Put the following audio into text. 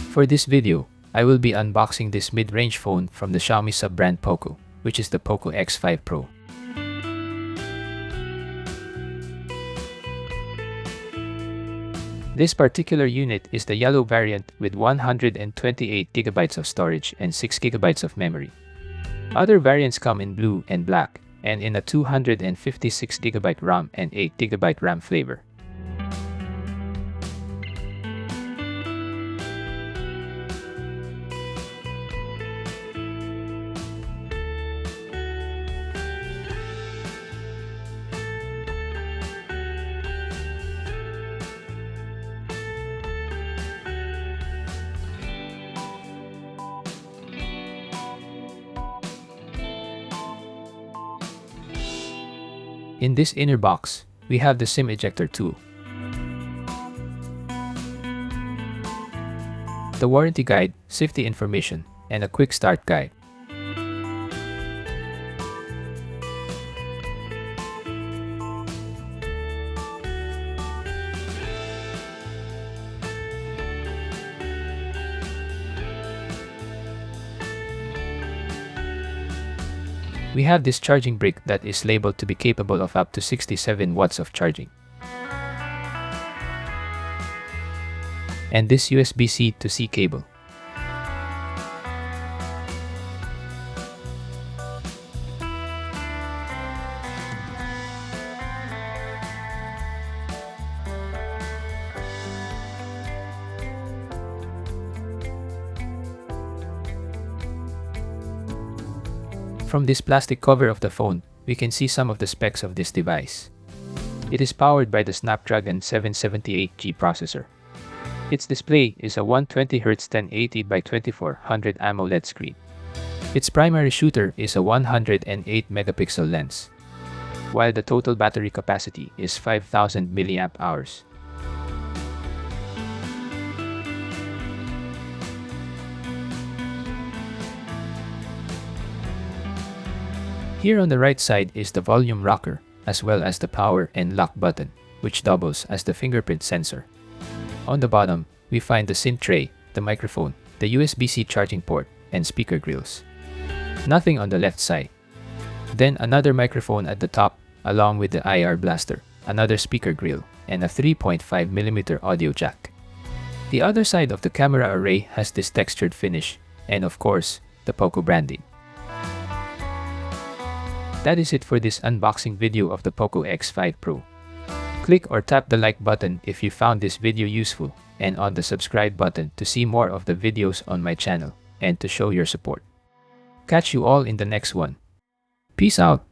For this video, I will be unboxing this mid-range phone from the Xiaomi sub-brand POCO, which is the POCO X5 Pro. This particular unit is the yellow variant with 128GB of storage and 6GB of memory. Other variants come in blue and black, and in a 256GB RAM and 8GB RAM flavor. In this inner box, we have the SIM ejector tool, the warranty guide, safety information, and a quick start guide. We have this charging brick that is labeled to be capable of up to 67 watts of charging. And this USB-C to C cable. From this plastic cover of the phone, we can see some of the specs of this device. It is powered by the Snapdragon 778G processor. Its display is a 120Hz 1080 by 2400 AMOLED screen. Its primary shooter is a 108-megapixel lens, while the total battery capacity is 5000 mAh. Here on the right side is the volume rocker, as well as the power and lock button, which doubles as the fingerprint sensor. On the bottom, we find the SIM tray, the microphone, the USB-C charging port, and speaker grills. Nothing on the left side. Then another microphone at the top, along with the IR blaster, another speaker grill, and a 3.5mm audio jack. The other side of the camera array has this textured finish, and of course, the POCO branding. That is it for this unboxing video of the POCO X5 Pro. Click or tap the like button if you found this video useful, and on the subscribe button to see more of the videos on my channel and to show your support. Catch you all in the next one. Peace out.